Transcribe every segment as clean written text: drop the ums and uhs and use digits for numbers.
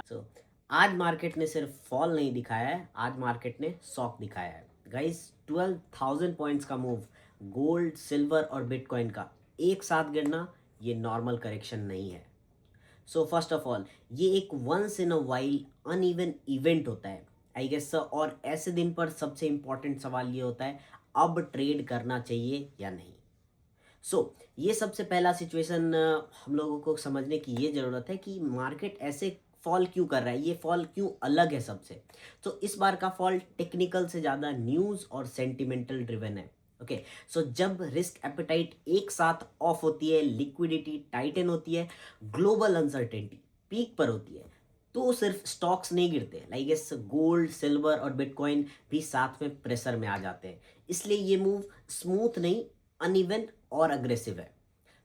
सो आज मार्केट ने सिर्फ फॉल नहीं दिखाया है, आज मार्केट ने शॉक दिखाया है गाइस। 12,000 पॉइंट्स का मूव गोल्ड, सिल्वर और बिटकॉइन का एक साथ गिरना ये नॉर्मल करेक्शन नहीं है। सो फर्स्ट ऑफ ऑल ये एक once in a while uneven event होता है आई गेस। और ऐसे दिन पर सबसे इंपॉर्टेंट सवाल ये होता है, अब ट्रेड करना चाहिए या नहीं। ये सबसे पहला सिचुएशन हम लोगों को समझने की ये ज़रूरत है कि मार्केट ऐसे फॉल क्यों कर रहा है, ये फॉल क्यों अलग है सबसे। तो इस बार का फॉल टेक्निकल से ज़्यादा न्यूज़ और सेंटिमेंटल ड्रिवन है। ओके, सो जब रिस्क एपेटाइट एक साथ ऑफ होती है, लिक्विडिटी टाइटन होती है, ग्लोबल अनसर्टेनिटी पीक पर होती है, तो सिर्फ स्टॉक्स नहीं गिरते, लाइक एस गोल्ड, सिल्वर और बिटकॉइन भी साथ में प्रेशर में आ जाते हैं। इसलिए ये मूव स्मूथ नहीं, अनइवन और अग्रेसिव है।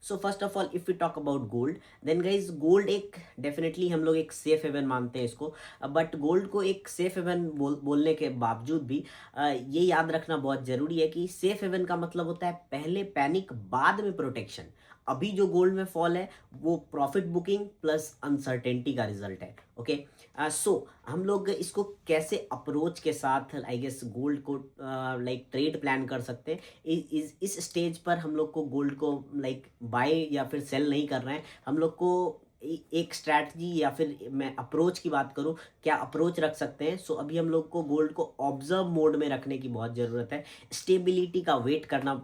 So first of all if you talk about gold, then guys gold एक डेफिनेटली हम लोग एक सेफ हेवन मानते हैं इसको। बट गोल्ड को एक सेफ हेवन बोलने के बावजूद भी ये याद रखना बहुत ज़रूरी है कि सेफ हेवन का मतलब होता है पहले पैनिक बाद में प्रोटेक्शन। अभी जो गोल्ड में फॉल है वो प्रॉफिट बुकिंग प्लस अनसर्टेनिटी का रिजल्ट है। ओके, सो हम लोग इसको कैसे अप्रोच के साथ आई गेस गोल्ड को लाइक ट्रेड प्लान कर सकते हैं। इस स्टेज पर हम लोग को गोल्ड को लाइक बाय या फिर सेल नहीं करना है। हम लोग को एक स्ट्रैटजी या फिर मैं अप्रोच की बात करूं, क्या अप्रोच रख सकते हैं। अभी हम लोग को गोल्ड को ऑब्जर्व मोड में रखने की बहुत ज़रूरत है। स्टेबिलिटी का वेट करना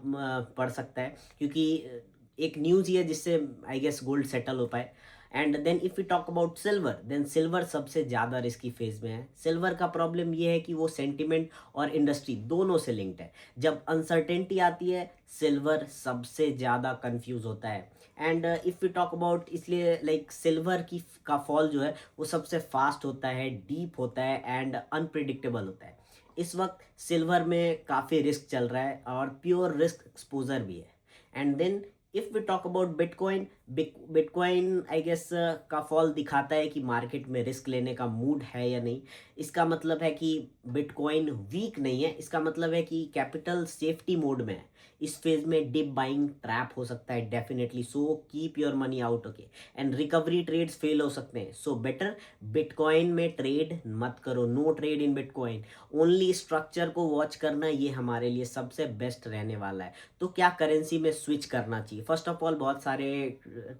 पड़ सकता है, क्योंकि एक न्यूज़ ही है जिससे आई गेस गोल्ड सेटल हो पाए। And then if you talk about silver, then silver सबसे ज़्यादा रिस्की फेज में है। सिल्वर का प्रॉब्लम ये है कि वो सेंटिमेंट और इंडस्ट्री दोनों से लिंक्ड है। जब अनसर्टेनिटी आती है सिल्वर सबसे ज़्यादा कंफ्यूज होता है। And if you talk about, इसलिए लाइक सिल्वर की का फॉल जो है वो सबसे फास्ट होता है, डीप होता है एंड अनप्रिडिक्टेबल होता है। इस वक्त सिल्वर में काफ़ी रिस्क चल रहा है और प्योर रिस्क एक्सपोजर भी है। And then if we talk about bitcoin, bitcoin I guess का फॉल दिखाता है कि मार्केट में रिस्क लेने का मूड है या नहीं। इसका मतलब है कि बिटकॉइन वीक नहीं है, इसका मतलब है कि कैपिटल सेफ्टी मोड में है। इस फेज में डिप बाइंग ट्रैप हो सकता है definitely. Keep your money out. Okay, and recovery trades fail हो सकते हैं। बेटर बिटकॉइन में ट्रेड मत करो, no trade in bitcoin. Only structure को वॉच करना, ये हमारे लिए सबसे बेस्ट रहने वाला है। तो क्या करेंसी में स्विच करना चाहिए? फर्स्ट ऑफ ऑल बहुत सारे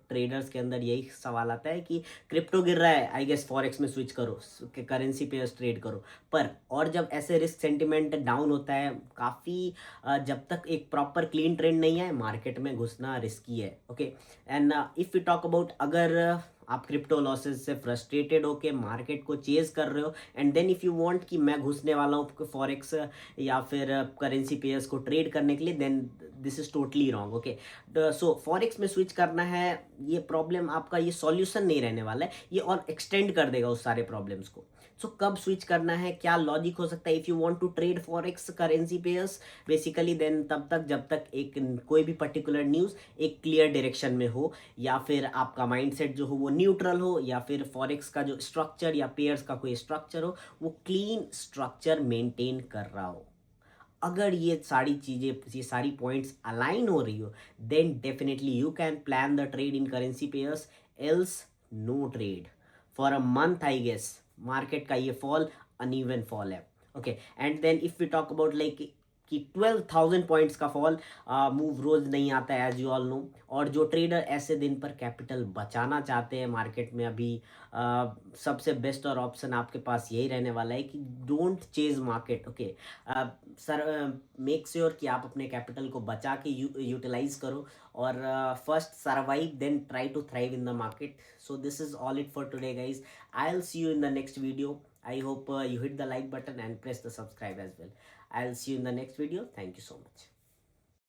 ट्रेडर्स के अंदर यही सवाल आता है कि क्रिप्टो गिर रहा है, आई गेस फॉरेक्स में स्विच करो, करेंसी पे ट्रेड करो। पर और जब ऐसे रिस्क सेंटिमेंट डाउन होता है काफ़ी, जब तक एक प्रॉपर क्लीन ट्रेंड नहीं है मार्केट में घुसना रिस्की है। Okay, and if you talk about, अगर आप क्रिप्टो लॉसेस से फ्रस्ट्रेटेड हो के मार्केट को चेज कर रहे हो and then if you want कि मैं घुसने वाला हूँ फॉरेक्स या फिर करेंसी पेयर्स को ट्रेड करने के लिए, then this is totally wrong. Okay, forex में स्विच करना है, ये प्रॉब्लम आपका ये सॉल्यूशन नहीं रहने वाला है, ये और एक्सटेंड कर देगा उस सारे प्रॉब्लम्स को। कब स्विच करना है, क्या लॉजिक हो सकता है if you want to trade forex currency pairs basically, then तब तक जब तक एक कोई भी पर्टिकुलर न्यूज़ एक क्लियर डायरेक्शन में हो, या फिर आपका माइंडसेट जो हो वो न्यूट्रल हो, या फिर फॉरेक्स का जो स्ट्रक्चर या पेयर्स का कोई स्ट्रक्चर हो वो क्लीन स्ट्रक्चर मेंटेन कर रहा हो। अगर ये सारी चीज़ें, ये सारी पॉइंट्स अलाइन हो रही हो, then definitely you can plan the trade in currency pairs, else no trade for a month I guess. Market का ये फॉल अनइवन फॉल है। Okay, and then if we talk about like कि 12,000 points का fall move रोज नहीं आता है as you all know. और जो ट्रेडर ऐसे दिन पर कैपिटल बचाना चाहते हैं मार्केट में, अभी सबसे बेस्ट और ऑप्शन आपके पास यही रहने वाला है कि don't chase market. Okay sir, make sure कि आप अपने कैपिटल को बचा के यूटिलाइज करो और first survive then try to thrive in the market. This is all it for today guys. I will see you in the next video. I hope you hit the like button and press the subscribe as well. I'll see you in the next video. Thank you so much.